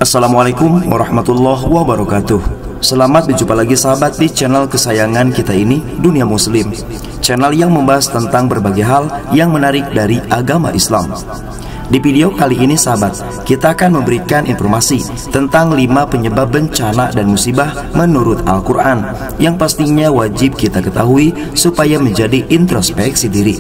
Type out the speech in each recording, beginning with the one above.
Assalamualaikum warahmatullahi wabarakatuh. Selamat berjumpa lagi sahabat di channel kesayangan kita ini, Dunia Muslim. Channel yang membahas tentang berbagai hal yang menarik dari agama Islam. Di video kali ini sahabat, kita akan memberikan informasi tentang 5 penyebab bencana dan musibah menurut Al-Quran, yang pastinya wajib kita ketahui supaya menjadi introspeksi diri.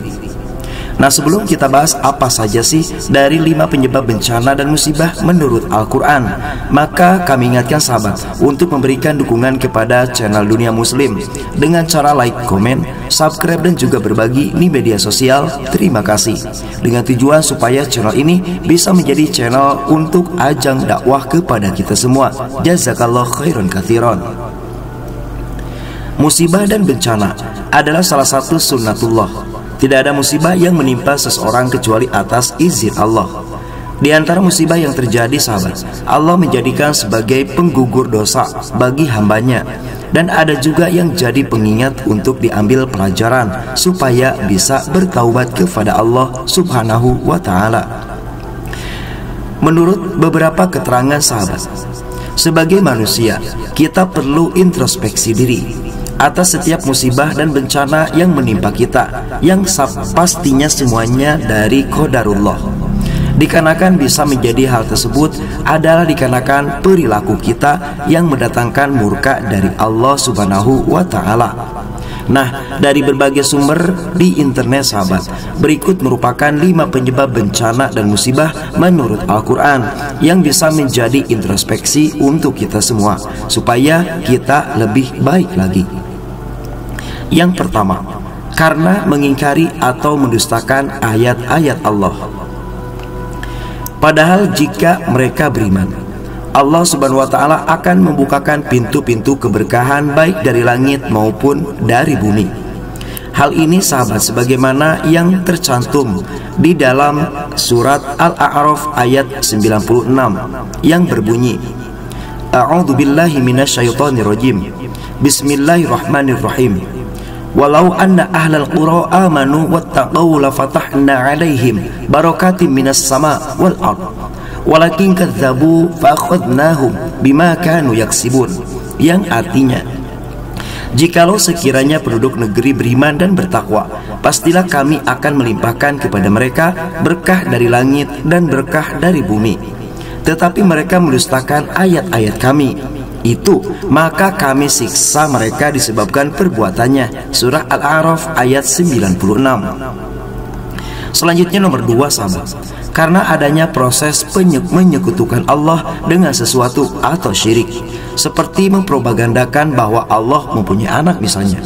Nah, sebelum kita bahas apa saja sih dari 5 penyebab bencana dan musibah menurut Al-Quran, maka kami ingatkan sahabat untuk memberikan dukungan kepada channel Dunia Muslim dengan cara like, komen, subscribe, dan juga berbagi di media sosial. Terima kasih. Dengan tujuan supaya channel ini bisa menjadi channel untuk ajang dakwah kepada kita semua. Jazakallah khairan katsiran. Musibah dan bencana adalah salah satu sunnatullah. Tidak ada musibah yang menimpa seseorang kecuali atas izin Allah. Di antara musibah yang terjadi sahabat, Allah menjadikan sebagai penggugur dosa bagi hambanya. Dan ada juga yang jadi pengingat untuk diambil pelajaran supaya bisa bertaubat kepada Allah subhanahu wa ta'ala. Menurut beberapa keterangan sahabat, sebagai manusia kita perlu introspeksi diri atas setiap musibah dan bencana yang menimpa kita, yang pastinya semuanya dari qadarullah. Dikarenakan bisa menjadi hal tersebut adalah dikarenakan perilaku kita yang mendatangkan murka dari Allah subhanahu wa ta'ala. Nah, dari berbagai sumber di internet sahabat, berikut merupakan 5 penyebab bencana dan musibah menurut Al-Quran yang bisa menjadi introspeksi untuk kita semua supaya kita lebih baik lagi. Yang pertama, karena mengingkari atau mendustakan ayat-ayat Allah. Padahal jika mereka beriman, Allah subhanahu wa ta'ala akan membukakan pintu-pintu keberkahan baik dari langit maupun dari bumi. Hal ini sahabat sebagaimana yang tercantum di dalam surat Al-A'raf ayat 96 yang berbunyi, A'udzu billahi minasyaitonir rajim. Bismillahirrahmanirrahim. Walau anna ahlal qura amanu wattaqau lafatahna 'alaihim barakatim minas sama wal ard walakin kadzabu fa akhadnahum bima kanu yaksibun. Yang artinya, jikalau sekiranya penduduk negeri beriman dan bertakwa, pastilah kami akan melimpahkan kepada mereka berkah dari langit dan berkah dari bumi. Tetapi mereka mendustakan ayat-ayat kami, maka kami siksa mereka disebabkan perbuatannya. Surah Al-A'raf ayat 96. Selanjutnya nomor 2 sahabat, karena adanya proses menyekutukan Allah dengan sesuatu atau syirik, seperti mempropagandakan bahwa Allah mempunyai anak misalnya.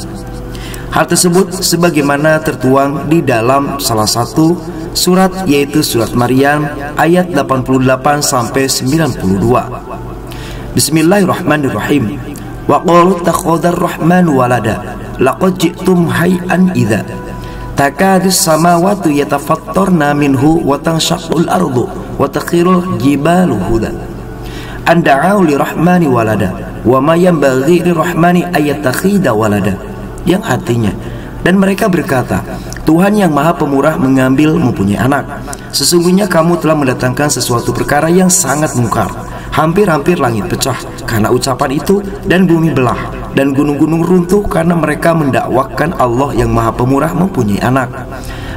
Hal tersebut sebagaimana tertuang di dalam salah satu surat, yaitu surat Maryam ayat 88 sampai 92. Bismillahirrahmanirrahim. Wa qalu takhadar rahmanu walada laqad ji'tum hay'an idza takadus samawati yatafattarna minhu wa tanshaqqul ardu wa takhirul jibalu huda an da'u lirahmani walada wa ma yanbaghi lirahmani ayattakhidha walada. Yang artinya, dan mereka berkata, Tuhan yang maha pemurah mengambil mempunyai anak. Sesungguhnya kamu telah mendatangkan sesuatu perkara yang sangat mungkar. Hampir-hampir langit pecah karena ucapan itu, dan bumi belah, dan gunung-gunung runtuh karena mereka mendakwakan Allah yang maha pemurah mempunyai anak.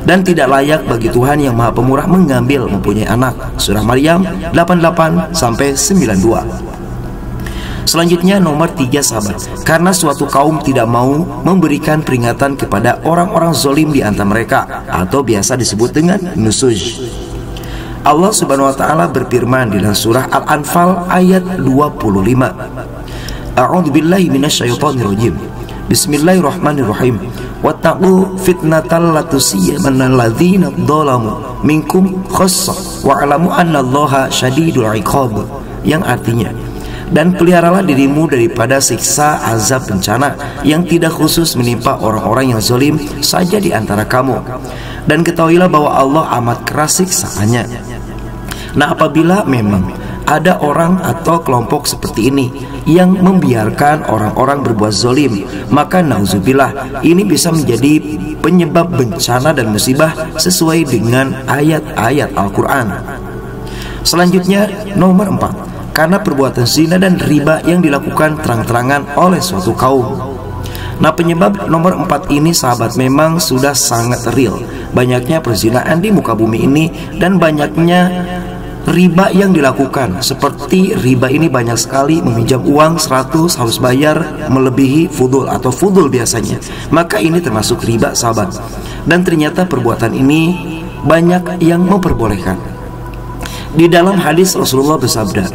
Dan tidak layak bagi Tuhan yang maha pemurah mengambil mempunyai anak. Surah Maryam 88 sampai 92. Selanjutnya nomor 3 sahabat, karena suatu kaum tidak mau memberikan peringatan kepada orang-orang zalim di antara mereka, atau biasa disebut dengan nusuj. Allah subhanahu wa ta'ala berfirman dalam surah Al-Anfal ayat 25, A'udzu billahi minasyaitonir rajim. Bismillahirrahmanirrahim. Wattaqu fitnatal la tusiyabanna alladzina dzalamu minkum khassah wa'lamu annallaha syadidul 'iqab. Yang artinya, dan peliharalah dirimu daripada siksa azab bencana yang tidak khusus menimpa orang-orang yang zalim saja di antara kamu, dan ketahuilah bahwa Allah amat keras siksaannya. Nah, apabila memang ada orang atau kelompok seperti ini yang membiarkan orang-orang berbuat zalim, maka nauzubillah, ini bisa menjadi penyebab bencana dan musibah sesuai dengan ayat-ayat Al-Quran. Selanjutnya nomor 4, karena perbuatan zina dan riba yang dilakukan terang-terangan oleh suatu kaum. Nah, penyebab nomor 4 ini sahabat memang sudah sangat real. Banyaknya perzinaan di muka bumi ini dan banyaknya riba yang dilakukan. Seperti riba ini banyak sekali, meminjam uang 100 harus bayar melebihi fudul atau fudul biasanya. Maka ini termasuk riba sahabat. Dan ternyata perbuatan ini banyak yang memperbolehkan. Di dalam hadis Rasulullah bersabda,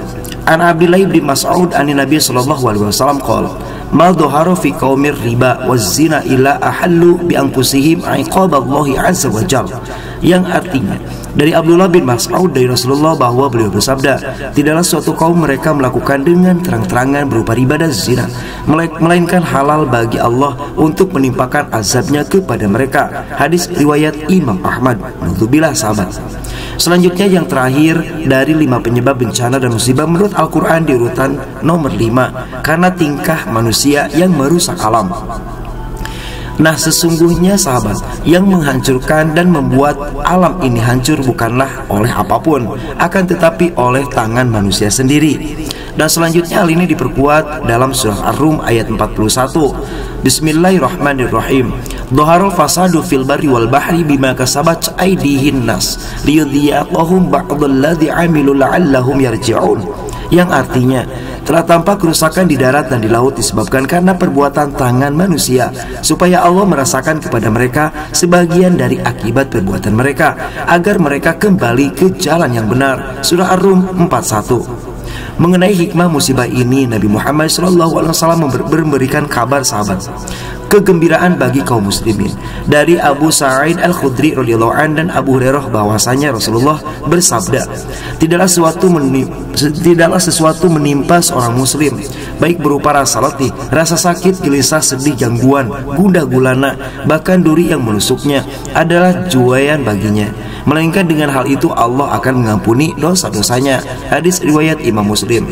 An Abdillah bin Mas'ud an Nabi sallallahu alaihi wasallam qala, "Ma dhahara fi qaumir riba waz zina illa ahallu bi anfusihim iqaballahi azza wa jalla." Yang artinya dari Abdullah bin Mas'ud dari Rasulullah bahwa beliau bersabda, tidaklah suatu kaum mereka melakukan dengan terang-terangan berupa riba dan zina, melainkan halal bagi Allah untuk menimpakan azabnya kepada mereka. Hadis riwayat Imam Ahmad. Alhamdulillah sahabat. Selanjutnya yang terakhir dari 5 penyebab bencana dan musibah menurut Al-Quran di urutan nomor 5, karena tingkah manusia yang merusak alam. Nah, sesungguhnya sahabat, yang menghancurkan dan membuat alam ini hancur bukanlah oleh apapun, akan tetapi oleh tangan manusia sendiri. Dan selanjutnya hal ini diperkuat dalam surah Ar-Rum ayat 41. Bismillahirrahmanirrahim. Dhaharul fasadu fil barri wal bahri bima kasabat aydihin nas liyudhiyaqahum ba'dalladzi 'amilu la'allahum yarji'un. Yang artinya telah tampak kerusakan di darat dan di laut disebabkan karena perbuatan tangan manusia, supaya Allah merasakan kepada mereka sebagian dari akibat perbuatan mereka, agar mereka kembali ke jalan yang benar. Surah Ar-Rum 41. Mengenai hikmah musibah ini, Nabi Muhammad SAW memberikan kabar sahabat, kegembiraan bagi kaum muslimin. Dari Abu Sa'id Al-Khudri radhiyallahu anhu dan Abu Hurairah bahwasanya Rasulullah bersabda, tidaklah sesuatu menimpa seorang muslim, baik berupa rasa letih, rasa sakit, gelisah, sedih, gangguan, gundah gulana, bahkan duri yang menusuknya, adalah juayan baginya, melainkan dengan hal itu Allah akan mengampuni dosa-dosanya. Hadis riwayat Imam Muslim.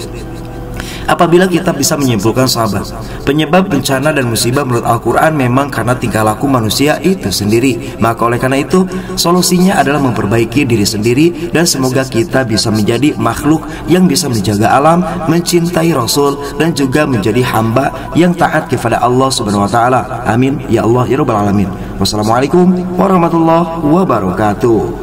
Apabila kita bisa menyimpulkan sahabat, penyebab bencana dan musibah menurut Al-Quran memang karena tingkah laku manusia itu sendiri. Maka oleh karena itu solusinya adalah memperbaiki diri sendiri, dan semoga kita bisa menjadi makhluk yang bisa menjaga alam, mencintai Rasul, dan juga menjadi hamba yang taat kepada Allah Subhanahu wa Ta'ala. Amin ya Allah ya Rabbal Alamin. Wassalamualaikum warahmatullahi wabarakatuh.